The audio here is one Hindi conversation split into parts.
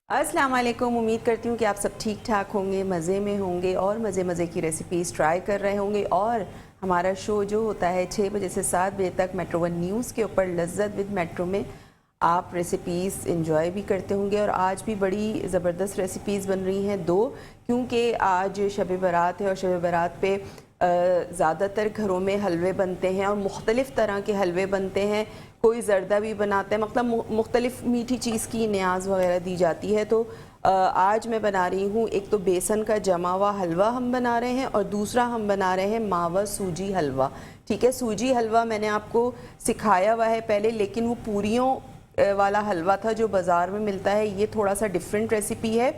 अस्सलाम वालेकुम। उम्मीद करती हूँ कि आप सब ठीक ठाक होंगे, मज़े में होंगे और मज़े की रेसिपीज़ ट्राई कर रहे होंगे। और हमारा शो जो होता है 6 बजे से 7 बजे तक मेट्रो वन न्यूज़ के ऊपर लज्जत विद मेट्रो में आप रेसिपीज़ इंजॉय भी करते होंगे। और आज भी बड़ी ज़बरदस्त रेसिपीज़ बन रही हैं दो, क्योंकि आज शब बारात है और शब बारात पे ज़्यादातर घरों में हलवे बनते हैं और मुख्तलिफ़ तरह के हलवे बनते हैं। कोई ज़र्दा भी बनाते हैं, मतलब मुख्तलिफ़ मीठी चीज़ की न्याज वगैरह दी जाती है। तो आज मैं बना रही हूँ, एक तो बेसन का जमा हुआ हलवा हम बना रहे हैं और दूसरा हम बना रहे हैं मावा सूजी हलवा। ठीक है, सूजी हलवा मैंने आपको सिखाया हुआ है पहले, लेकिन वो पूरियों वाला हलवा था जो बाज़ार में मिलता है। ये थोड़ा सा डिफरेंट रेसिपी है,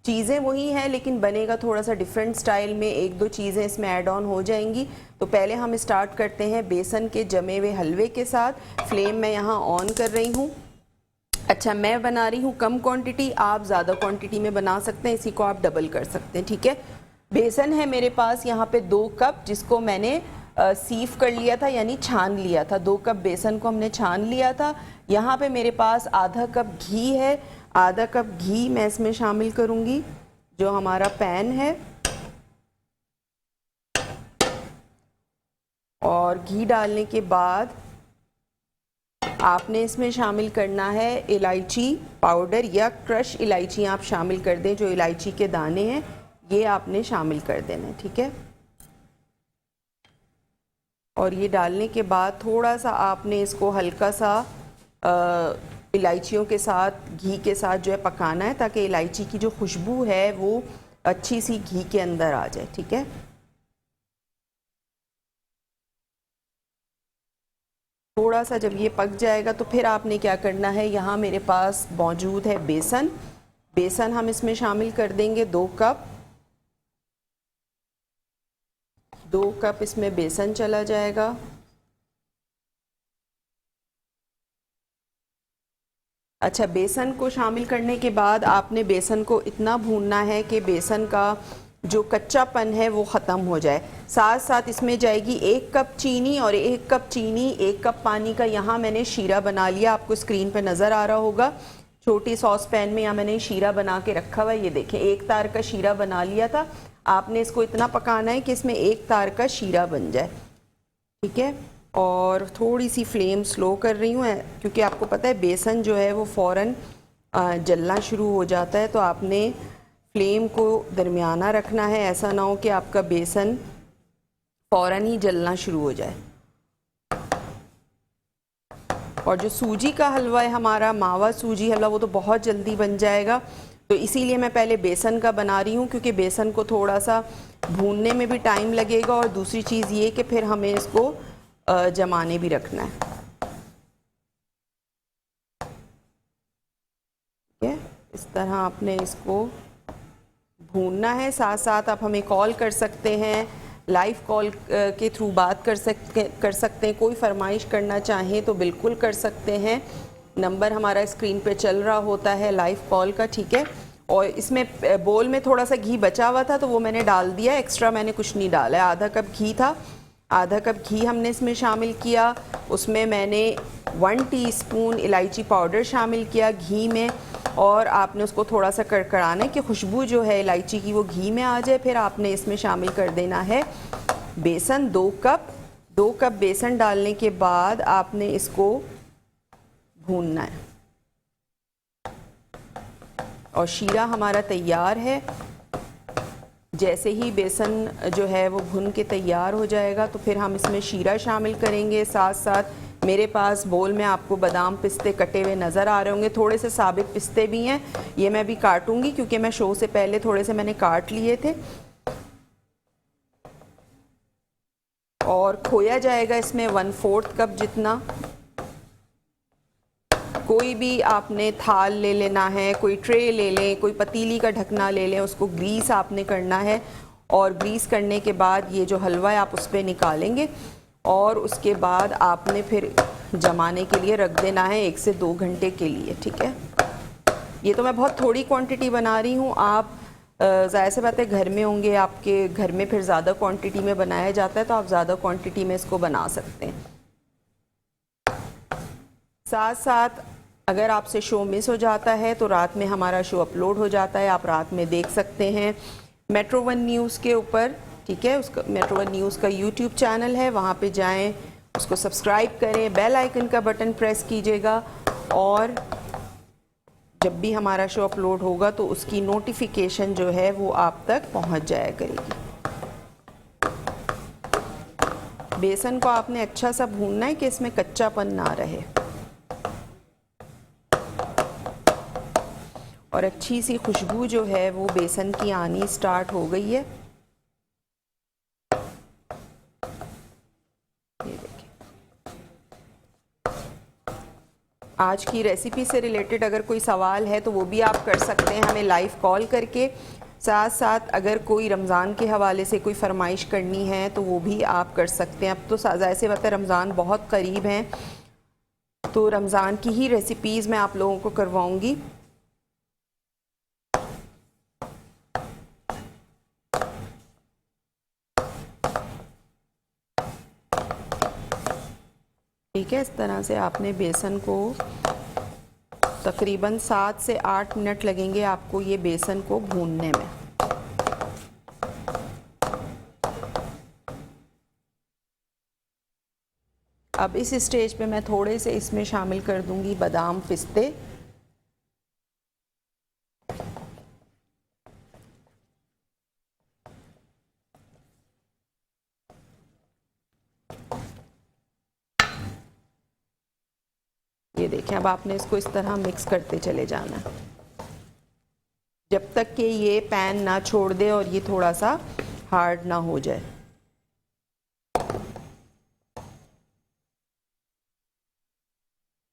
चीज़ें वही हैं लेकिन बनेगा थोड़ा सा डिफरेंट स्टाइल में, एक दो चीज़ें इसमें ऐड ऑन हो जाएंगी। तो पहले हम स्टार्ट करते हैं बेसन के जमे हुए हलवे के साथ। फ्लेम मैं यहाँ ऑन कर रही हूँ। अच्छा, मैं बना रही हूँ कम क्वांटिटी, आप ज़्यादा क्वांटिटी में बना सकते हैं, इसी को आप डबल कर सकते हैं। ठीक है, बेसन है मेरे पास यहाँ पे 2 कप, जिसको मैंने सीफ कर लिया था, यानी छान लिया था। 2 कप बेसन को हमने छान लिया था। यहाँ पे मेरे पास आधा कप घी है, आधा कप घी मैं इसमें शामिल करूँगी। जो हमारा पैन है, और घी डालने के बाद आपने इसमें शामिल करना है इलायची पाउडर या क्रश इलायची आप शामिल कर दें। जो इलायची के दाने हैं ये आपने शामिल कर देना है। ठीक है, और ये डालने के बाद थोड़ा सा आपने इसको हल्का सा इलायचियों के साथ घी के साथ जो है पकाना है, ताकि इलायची की जो खुशबू है वो अच्छी सी घी के अंदर आ जाए। ठीक है, थोड़ा सा जब ये पक जाएगा तो फिर आपने क्या करना है, यहाँ मेरे पास मौजूद है बेसन। बेसन हम इसमें शामिल कर देंगे 2 कप। 2 कप इसमें बेसन चला जाएगा। अच्छा, बेसन को शामिल करने के बाद आपने बेसन को इतना भूनना है कि बेसन का जो कच्चापन है वो ख़त्म हो जाए। साथ साथ इसमें जाएगी 1 कप चीनी, और 1 कप चीनी 1 कप पानी का यहाँ मैंने शीरा बना लिया। आपको स्क्रीन पर नज़र आ रहा होगा, छोटी सॉस पैन में यहाँ मैंने शीरा बना के रखा हुआ है। ये देखें, 1 तार का शीरा बना लिया था। आपने इसको इतना पकाना है कि इसमें 1 तार का शीरा बन जाए। ठीक है, और थोड़ी सी फ्लेम स्लो कर रही हूँ, क्योंकि आपको पता है बेसन जो है वो फ़ौरन जलना शुरू हो जाता है। तो आपने फ्लेम को दरमियाना रखना है, ऐसा ना हो कि आपका बेसन फ़ौरन ही जलना शुरू हो जाए। और जो सूजी का हलवा है हमारा, मावा सूजी हलवा, वो तो बहुत जल्दी बन जाएगा। तो इसीलिए मैं पहले बेसन का बना रही हूँ, क्योंकि बेसन को थोड़ा सा भूनने में भी टाइम लगेगा, और दूसरी चीज़ ये कि फिर हमें इसको जमाने भी रखना है। ठीक है, इस तरह आपने इसको भूनना है। साथ साथ आप हमें कॉल कर सकते हैं, लाइव कॉल के थ्रू बात कर सकते हैं। कोई फरमाइश करना चाहें तो बिल्कुल कर सकते हैं। नंबर हमारा स्क्रीन पे चल रहा होता है लाइव कॉल का। ठीक है, और इसमें बोल में थोड़ा सा घी बचा हुआ था तो वो मैंने डाल दिया, एक्स्ट्रा मैंने कुछ नहीं डाला है। आधा कप घी था, आधा कप घी हमने इसमें शामिल किया। उसमें मैंने 1 टीस्पून इलायची पाउडर शामिल किया घी में, और आपने उसको थोड़ा सा कड़कड़ाने की खुशबू जो है इलायची की वो घी में आ जाए। फिर आपने इसमें शामिल कर देना है बेसन 2 कप। 2 कप बेसन डालने के बाद आपने इसको भूनना है, और शीरा हमारा तैयार है। जैसे ही बेसन जो है वो भुन के तैयार हो जाएगा तो फिर हम इसमें शीरा शामिल करेंगे। साथ साथ मेरे पास बोल में आपको बादाम पिस्ते कटे हुए नज़र आ रहे होंगे, थोड़े से साबित पिस्ते भी हैं, ये मैं भी काटूंगी क्योंकि मैं शो से पहले थोड़े से मैंने काट लिए थे। और खोया जाएगा इसमें 1/4 कप जितना। कोई भी आपने थाल ले लेना है, कोई ट्रे ले लें, कोई पतीली का ढकना ले लें, उसको ग्रीस आपने करना है। और ग्रीस करने के बाद ये जो हलवा है आप उस पर निकालेंगे, और उसके बाद आपने फिर जमाने के लिए रख देना है 1 से 2 घंटे के लिए। ठीक है, ये तो मैं बहुत थोड़ी क्वांटिटी बना रही हूँ। आप ज़ाहिर सी बात है घर में होंगे, आपके घर में फिर ज़्यादा क्वांटिटी में बनाया जाता है, तो आप ज़्यादा क्वांटिटी में इसको बना सकते हैं। साथ साथ अगर आपसे शो मिस हो जाता है तो रात में हमारा शो अपलोड हो जाता है, आप रात में देख सकते हैं मेट्रो वन न्यूज़ के ऊपर। ठीक है, उसका मेट्रो वन न्यूज़ का यूट्यूब चैनल है, वहाँ पे जाएं, उसको सब्सक्राइब करें, बेल आइकन का बटन प्रेस कीजिएगा और जब भी हमारा शो अपलोड होगा तो उसकी नोटिफिकेशन जो है वो आप तक पहुँच जाया करेगी। बेसन को आपने अच्छा सा भूनना है कि इसमें कच्चापन ना रहे और अच्छी सी खुशबू जो है वो बेसन की आनी स्टार्ट हो गई है। ये देखिए, आज की रेसिपी से रिलेटेड अगर कोई सवाल है तो वो भी आप कर सकते हैं हमें लाइव कॉल करके। साथ साथ अगर कोई रमज़ान के हवाले से कोई फरमाइश करनी है तो वो भी आप कर सकते हैं। अब तो ज़ाहिर सी बात है रमज़ान बहुत करीब हैं, तो रमज़ान की ही रेसिपीज़ मैं आप लोगों को करवाऊँगी। ठीक है, इस तरह से आपने बेसन को तकरीबन 7 से 8 मिनट लगेंगे आपको ये बेसन को भूनने में। अब इस स्टेज पे मैं थोड़े से इसमें शामिल कर दूंगी बादाम पिस्ते। ये देखें, अब आपने इसको इस तरह मिक्स करते चले जाना है जब तक कि ये पैन ना छोड़ दे और ये थोड़ा सा हार्ड ना हो जाए।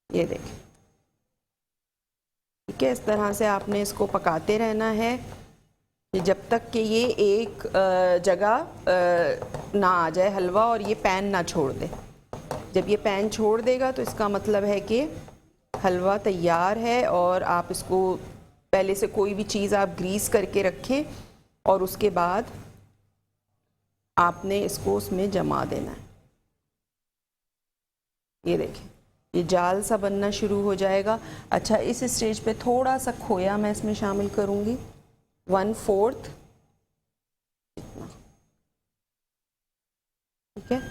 ये देखें, ठीक है, इस तरह से आपने इसको पकाते रहना है कि जब तक कि ये एक जगह ना आ जाए हलवा और ये पैन ना छोड़ दे। जब ये पैन छोड़ देगा तो इसका मतलब है कि हलवा तैयार है और आप इसको पहले से कोई भी चीज़ आप ग्रीस करके रखें और उसके बाद आपने इसको उसमें जमा देना है। ये देखें, ये जाल सा बनना शुरू हो जाएगा। अच्छा, इस स्टेज पे थोड़ा सा खोया मैं इसमें शामिल करूँगी, 1/4 इतना। ठीक है,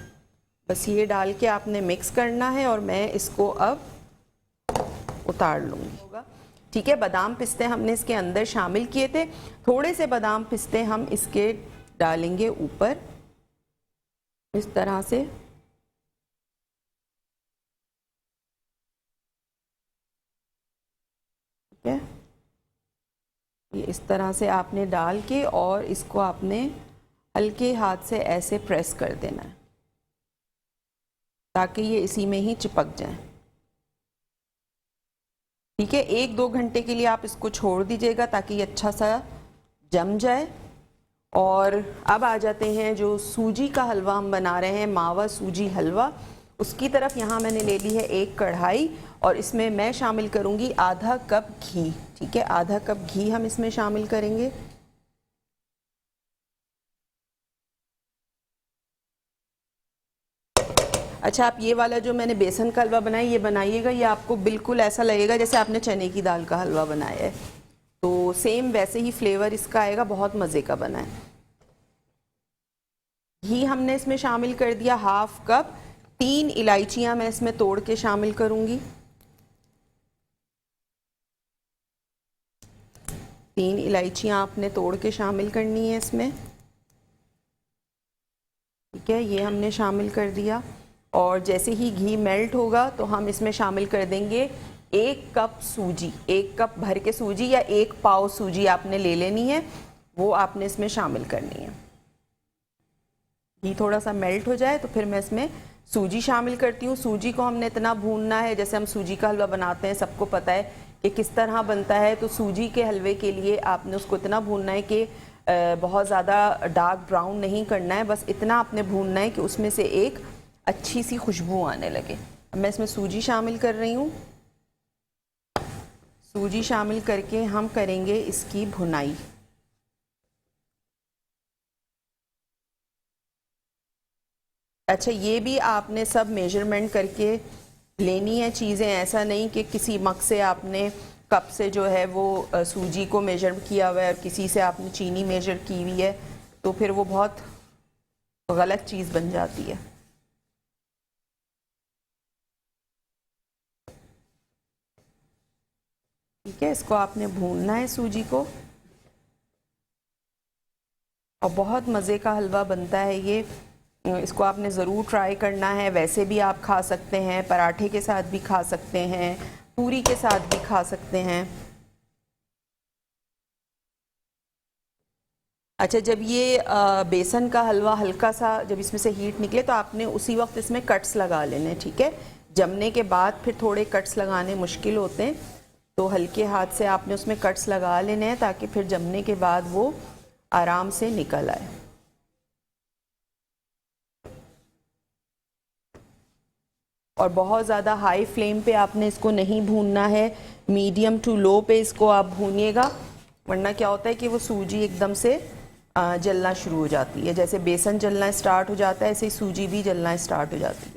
बस ये डाल के आपने मिक्स करना है और मैं इसको अब उतार लूँगी। ठीक है, बादाम पिस्ते हमने इसके अंदर शामिल किए थे, थोड़े से बादाम पिस्ते हम इसके डालेंगे ऊपर इस तरह से। ठीक है, ये इस तरह से आपने डाल के और इसको आपने हल्के हाथ से ऐसे प्रेस कर देना है ताकि ये इसी में ही चिपक जाए। ठीक है, 1-2 घंटे के लिए आप इसको छोड़ दीजिएगा ताकि ये अच्छा सा जम जाए। और अब आ जाते हैं जो सूजी का हलवा हम बना रहे हैं, मावा सूजी हलवा। उसकी तरफ यहाँ मैंने ले ली है एक कढ़ाई और इसमें मैं शामिल करूँगी आधा कप घी। ठीक है, आधा कप घी हम इसमें शामिल करेंगे। अच्छा, आप ये वाला जो मैंने बेसन का हलवा बनाया ये बनाइएगा, ये आपको बिल्कुल ऐसा लगेगा जैसे आपने चने की दाल का हलवा बनाया है, तो सेम वैसे ही फ्लेवर इसका आएगा, बहुत मज़े का बना है। घी हमने इसमें शामिल कर दिया 1/2 कप। 3 इलायचियाँ मैं इसमें तोड़ के शामिल करूँगी। 3 इलायचियाँ आपने तोड़ के शामिल करनी है इसमें। ठीक है, ये हमने शामिल कर दिया और जैसे ही घी मेल्ट होगा तो हम इसमें शामिल कर देंगे 1 कप सूजी। 1 कप भर के सूजी या 1 पाव सूजी आपने ले लेनी है, वो आपने इसमें शामिल करनी है। घी थोड़ा सा मेल्ट हो जाए तो फिर मैं इसमें सूजी शामिल करती हूँ। सूजी को हमने इतना भूनना है, जैसे हम सूजी का हलवा बनाते हैं सबको पता है कि किस तरह बनता है, तो सूजी के हलवे के लिए आपने उसको इतना भूनना है कि बहुत ज़्यादा डार्क ब्राउन नहीं करना है, बस इतना आपने भूनना है कि उसमें से एक अच्छी सी खुशबू आने लगे। अब मैं इसमें सूजी शामिल कर रही हूँ। सूजी शामिल करके हम करेंगे इसकी भुनाई। अच्छा, ये भी आपने सब मेजरमेंट करके लेनी है चीज़ें, ऐसा नहीं कि किसी मग से आपने कप से जो है वो सूजी को मेजर किया हुआ है और किसी से आपने चीनी मेजर की हुई है, तो फिर वो बहुत गलत चीज़ बन जाती है। ठीक है, इसको आपने भूनना है सूजी को, और बहुत मज़े का हलवा बनता है ये। इसको आपने ज़रूर ट्राई करना है। वैसे भी आप खा सकते हैं, पराठे के साथ भी खा सकते हैं, पूरी के साथ भी खा सकते हैं। अच्छा, जब ये बेसन का हलवा हल्का सा जब इसमें से हीट निकले तो आपने उसी वक्त इसमें कट्स लगा लेने, ठीक है। जमने के बाद फिर थोड़े कट्स लगाने मुश्किल होते हैं, तो हल्के हाथ से आपने उसमें कट्स लगा लेने हैं ताकि फिर जमने के बाद वो आराम से निकल आए। और बहुत ज़्यादा हाई फ्लेम पे आपने इसको नहीं भूनना है, मीडियम टू लो पे इसको आप भूनिएगा, वरना क्या होता है कि वो सूजी एकदम से जलना शुरू हो जाती है। जैसे बेसन जलना स्टार्ट हो जाता है, ऐसे ही सूजी भी जलना स्टार्ट हो जाती है।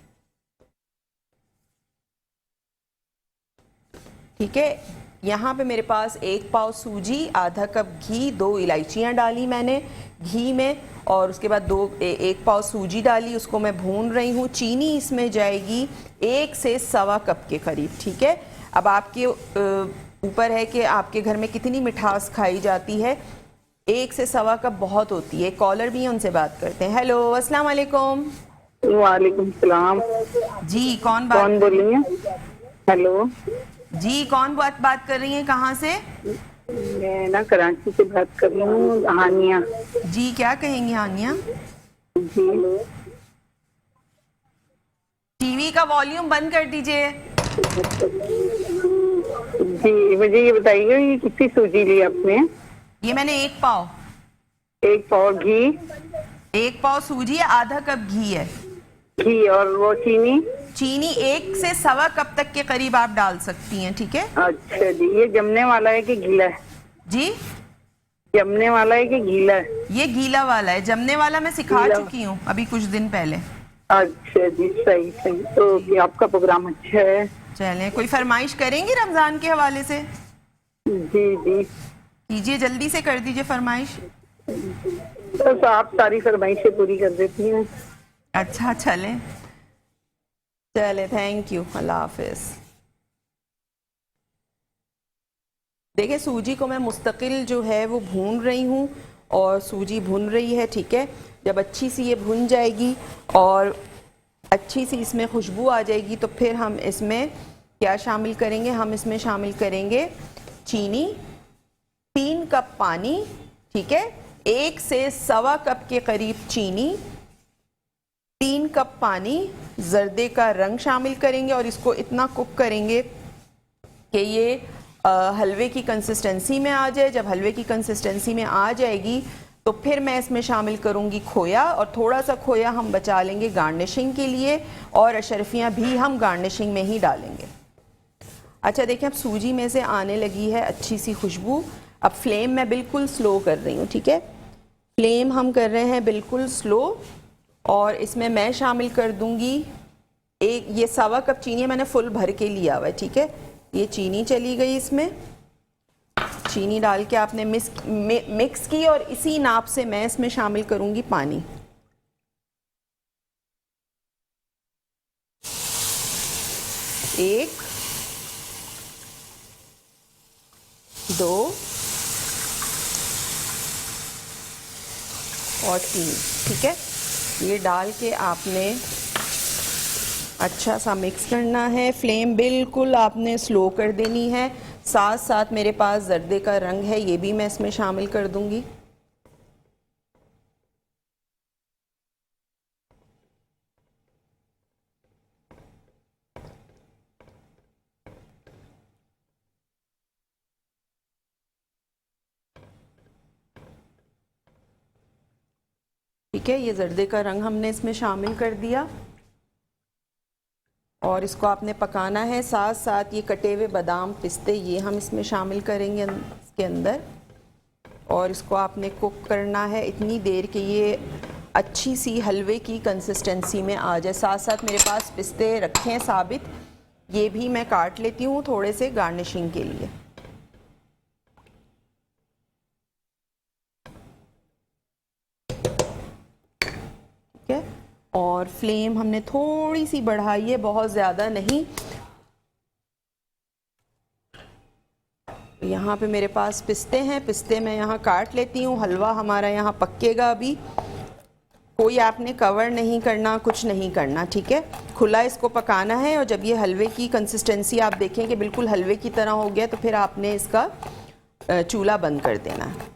ठीक है, यहाँ पे मेरे पास 1 पाव सूजी, आधा कप घी, 2 इलायचियाँ डाली मैंने घी में, और उसके बाद 1 पाव सूजी डाली, उसको मैं भून रही हूँ। चीनी इसमें जाएगी 1 से सवा कप के करीब। ठीक है, अब आपके ऊपर है कि आपके घर में कितनी मिठास खाई जाती है। 1 से सवा कप बहुत होती है। कॉलर भी है, उनसे बात करते हैं। हेलो, अस्सलाम वालेकुम। वालेकुम सलाम। जी, कौन बोल रही हैं? हेलो जी, कौन बात कर रही हैं, कहाँ से? मैं ना कराची से बात कर रही हूँ, हानिया। जी, क्या कहेंगी हानिया? जी, टीवी का वॉल्यूम बंद कर दीजिए। जी मुझे ये बताइएगा, ये कितनी सूजी ली आपने? ये मैंने 1 पाव। 1 पाव घी? 1 पाव सूजी है, आधा कप घी है। घी और वो चीनी? चीनी 1 से सवा कप तक के करीब आप डाल सकती हैं। ठीक है। अच्छा जी, ये जमने वाला है कि गीला है? जी, जमने वाला है कि गीला है? ये गीला वाला है, जमने वाला मैं सिखा चुकी हूँ अभी कुछ दिन पहले। अच्छा जी, सही सही। तो आपका प्रोग्राम अच्छा है। चलें, कोई फरमाइश करेंगी रमजान के हवाले से? जी जी कीजिए, जल्दी से कर दीजिए फरमाइश। बस आप सारी फरमाइशें पूरी कर देती हैं। अच्छा, चले, थैंक यू, अल्लाह हाफिज। देखिए, सूजी को मैं मुस्तकिल जो है वो भून रही हूँ, और सूजी भुन रही है। ठीक है, जब अच्छी सी ये भुन जाएगी और अच्छी सी इसमें खुशबू आ जाएगी, तो फिर हम इसमें क्या शामिल करेंगे? हम इसमें शामिल करेंगे चीनी, 3 कप पानी। ठीक है, 1 से सवा कप के करीब चीनी, 3 कप पानी, जर्दे का रंग शामिल करेंगे, और इसको इतना कुक करेंगे कि ये हलवे की कंसिस्टेंसी में आ जाए। जब हलवे की कंसिस्टेंसी में आ जाएगी तो फिर मैं इसमें शामिल करूंगी खोया, और थोड़ा सा खोया हम बचा लेंगे गार्निशिंग के लिए, और अशरफियाँ भी हम गार्निशिंग में ही डालेंगे। अच्छा, देखिए, अब सूजी में से आने लगी है अच्छी सी खुशबू। अब फ्लेम मैं बिल्कुल स्लो कर रही हूँ। ठीक है, फ्लेम हम कर रहे हैं बिल्कुल स्लो, और इसमें मैं शामिल कर दूंगी ये सवा कप चीनी मैंने फुल भर के लिया हुआ है। ठीक है, ये चीनी चली गई इसमें। चीनी डाल के आपने मिक्स की, और इसी नाप से मैं इसमें शामिल करूंगी पानी। एक, 2 और 3। ठीक है, ये डाल के आपने अच्छा सा मिक्स करना है। फ्लेम बिल्कुल आपने स्लो कर देनी है। साथ साथ मेरे पास जर्दे का रंग है, ये भी मैं इसमें शामिल कर दूंगी। ठीक है, ये जर्दे का रंग हमने इसमें शामिल कर दिया, और इसको आपने पकाना है। साथ साथ ये कटे हुए बादाम, पिस्ते, ये हम इसमें शामिल करेंगे इसके अंदर, और इसको आपने कुक करना है इतनी देर कि ये अच्छी सी हलवे की कंसिस्टेंसी में आ जाए। साथ साथ मेरे पास पिस्ते रखे हैं साबित, ये भी मैं काट लेती हूँ थोड़े से गार्निशिंग के लिए। ठीक है, और फ्लेम हमने थोड़ी सी बढ़ाई है, बहुत ज़्यादा नहीं। यहाँ पे मेरे पास पिस्ते हैं, पिस्ते मैं यहाँ काट लेती हूँ। हलवा हमारा यहाँ पकेगा अभी, कोई आपने कवर नहीं करना, कुछ नहीं करना, ठीक है। खुला इसको पकाना है, और जब ये हलवे की कंसिस्टेंसी आप देखें कि बिल्कुल हलवे की तरह हो गया, तो फिर आपने इसका चूल्हा बंद कर देना है।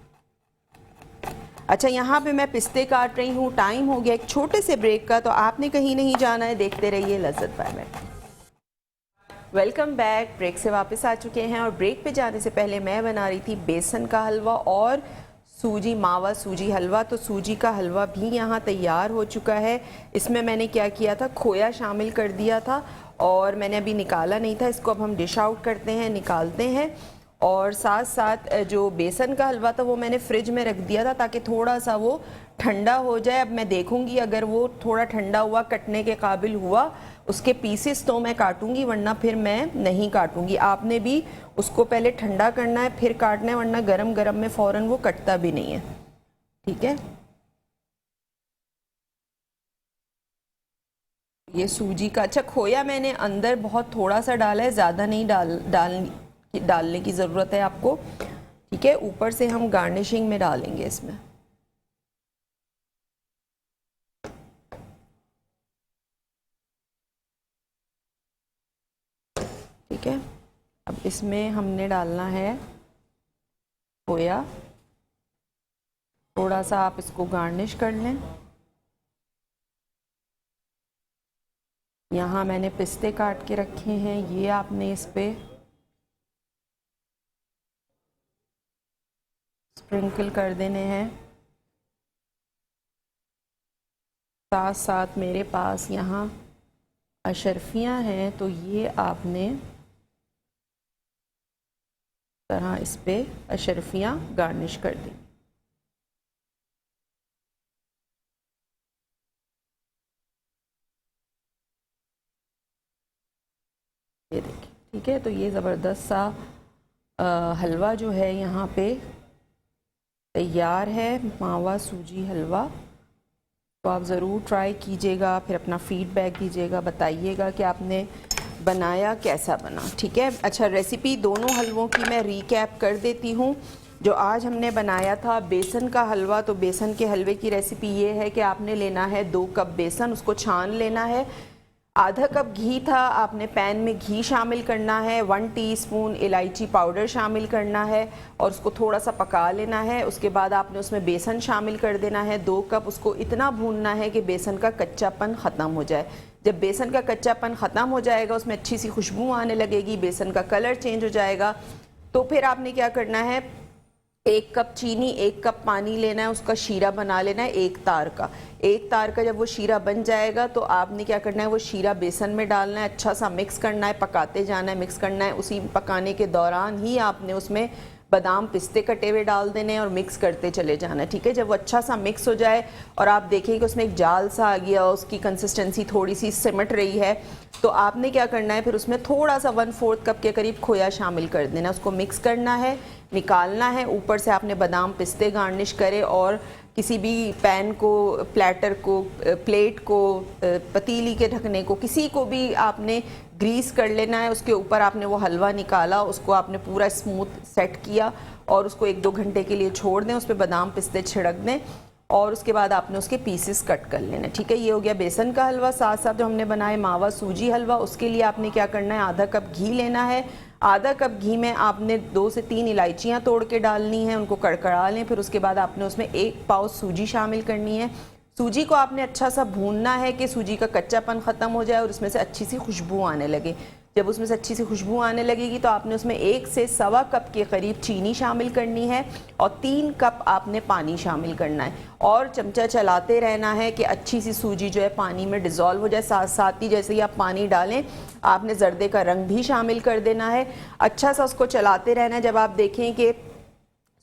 अच्छा, यहाँ पे मैं पिस्ते काट रही हूँ। टाइम हो गया एक छोटे से ब्रेक का, तो आपने कहीं नहीं जाना है, देखते रहिए Lazzat bye bye. Welcome back. Break से वापस आ चुके हैं, और ब्रेक पे जाने से पहले मैं बना रही थी बेसन का हलवा और सूजी मावा सूजी हलवा। तो सूजी का हलवा भी यहाँ तैयार हो चुका है। इसमें मैंने क्या किया था, खोया शामिल कर दिया था, और मैंने अभी निकाला नहीं था। इसको अब हम डिश आउट करते हैं, निकालते हैं। और साथ साथ जो बेसन का हलवा था वो मैंने फ्रिज में रख दिया था ताकि थोड़ा सा वो ठंडा हो जाए। अब मैं देखूंगी अगर वो थोड़ा ठंडा हुआ, कटने के काबिल हुआ, उसके पीसेस तो मैं काटूंगी, वरना फिर मैं नहीं काटूंगी। आपने भी उसको पहले ठंडा करना है फिर काटना है, वरना गरम गरम में फ़ौरन वो कटता भी नहीं है। ठीक है, ये सूजी का। अच्छा, खोया मैंने अंदर बहुत थोड़ा सा डाला है, ज़्यादा नहीं डालने की ज़रूरत है आपको। ठीक है, ऊपर से हम गार्निशिंग में डालेंगे इसमें। ठीक है, अब इसमें हमने डालना है खोया। थोड़ा सा आप इसको गार्निश कर लें। यहाँ मैंने पिस्ते काट के रखे हैं, ये आपने इस पे स्प्रिंकल कर देने हैं। साथ साथ मेरे पास यहाँ अशरफियाँ हैं, तो ये आपने तरह इस पे अशरफियाँ गार्निश कर दी। ये देखिए, ठीक है। तो ये ज़बरदस्त सा हलवा जो है यहाँ पे तैयार है, मावा सूजी हलवा। तो आप ज़रूर ट्राई कीजिएगा, फिर अपना फीडबैक दीजिएगा, बताइएगा कि आपने बनाया कैसा बना। ठीक है, अच्छा, रेसिपी दोनों हलवों की मैं रीकैप कर देती हूँ। जो आज हमने बनाया था बेसन का हलवा, तो बेसन के हलवे की रेसिपी ये है कि आपने लेना है 2 कप बेसन, उसको छान लेना है। आधा कप घी था, आपने पैन में घी शामिल करना है। 1 टीस्पून इलायची पाउडर शामिल करना है और उसको थोड़ा सा पका लेना है। उसके बाद आपने उसमें बेसन शामिल कर देना है 2 कप। उसको इतना भूनना है कि बेसन का कच्चापन ख़त्म हो जाए। जब बेसन का कच्चापन ख़त्म हो जाएगा, उसमें अच्छी सी खुशबू आने लगेगी, बेसन का कलर चेंज हो जाएगा, तो फिर आपने क्या करना है, 1 कप चीनी, 1 कप पानी लेना है, उसका शीरा बना लेना है 1 तार का। 1 तार का जब वो शीरा बन जाएगा तो आपने क्या करना है, वो शीरा बेसन में डालना है, अच्छा सा मिक्स करना है, पकाते जाना है, मिक्स करना है। उसी पकाने के दौरान ही आपने उसमें बादाम पिस्ते कटे हुए डाल देने हैं और मिक्स करते चले जाना है। ठीक है, जब वो अच्छा सा मिक्स हो जाए और आप देखें कि उसमें एक जाल सा आ गया, उसकी कंसिस्टेंसी थोड़ी सी सिमट रही है, तो आपने क्या करना है, फिर उसमें थोड़ा सा 1/4 कप के करीब खोया शामिल कर देना। उसको मिक्स करना है, निकालना है। ऊपर से आपने बादाम पिस्ते गार्निश करे, और किसी भी पैन को, प्लेटर को, प्लेट को, पतीली के ढकने को, किसी को भी आपने ग्रीस कर लेना है। उसके ऊपर आपने वो हलवा निकाला, उसको आपने पूरा स्मूथ सेट किया और उसको 1-2 घंटे के लिए छोड़ दें। उस पर बादाम पिस्ते छिड़क दें और उसके बाद आपने उसके पीसेस कट कर लेना। ठीक है, ये हो गया बेसन का हलवा। साथ साथ जो हमने बनाए मावा सूजी हलवा, उसके लिए आपने क्या करना है, आधा कप घी लेना है। आधा कप घी में आपने 2 से 3 इलायचियाँ तोड़ के डालनी हैं, उनको कड़कड़ा लें। फिर उसके बाद आपने उसमें 1 पाव सूजी शामिल करनी है। सूजी को आपने अच्छा सा भूनना है कि सूजी का कच्चापन ख़त्म हो जाए और उसमें से अच्छी सी खुशबू आने लगे। जब उसमें से अच्छी सी खुशबू आने लगेगी तो आपने उसमें 1 से सवा कप के करीब चीनी शामिल करनी है और 3 कप आपने पानी शामिल करना है, और चमचा चलाते रहना है कि अच्छी सी सूजी जो है पानी में डिज़ोल्व हो जाए। साथ साथ ही जैसे ही आप पानी डालें, आपने ज़र्दे का रंग भी शामिल कर देना है। अच्छा सा उसको चलाते रहना है। जब आप देखें कि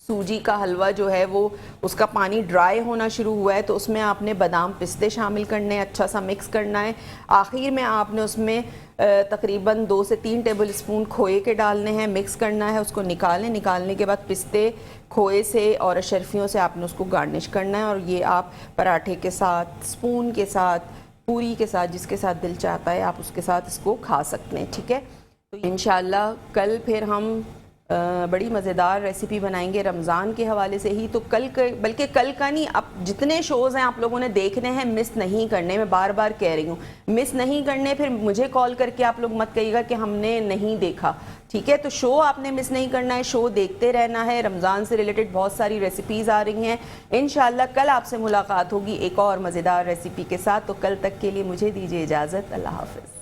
सूजी का हलवा जो है वो उसका पानी ड्राई होना शुरू हुआ है, तो उसमें आपने बादाम पिस्ते शामिल करने हैं, अच्छा सा मिक्स करना है। आखिर में आपने उसमें तकरीबन 2 से 3 टेबल स्पून खोए के डालने हैं, मिक्स करना है, उसको निकालने के बाद पिस्ते खोए से और अशरफियों से आपने उसको गार्निश करना है। और ये आप पराठे के साथ, स्पून के साथ, पूरी के साथ, जिसके साथ दिल चाहता है आप उसके साथ इसको खा सकते हैं। ठीक है, तो इंशाल्लाह कल फिर हम बड़ी मज़ेदार रेसिपी बनाएंगे रमज़ान के हवाले से ही। तो बल्कि कल का नहीं, अब जितने शोज़ हैं आप लोगों ने देखने हैं, मिस नहीं करने। मैं बार बार कह रही हूँ मिस नहीं करने। फिर मुझे कॉल करके आप लोग मत कहिएगा कि हमने नहीं देखा। ठीक है, तो शो आपने मिस नहीं करना है, शो देखते रहना है। रमज़ान से रिलेटेड बहुत सारी रेसिपीज़ आ रही हैं। इंशाल्लाह कल आपसे मुलाकात होगी एक और मज़ेदार रेसिपी के साथ। तो कल तक के लिए मुझे दीजिए इजाज़त। अल्लाह हाफ़िज़।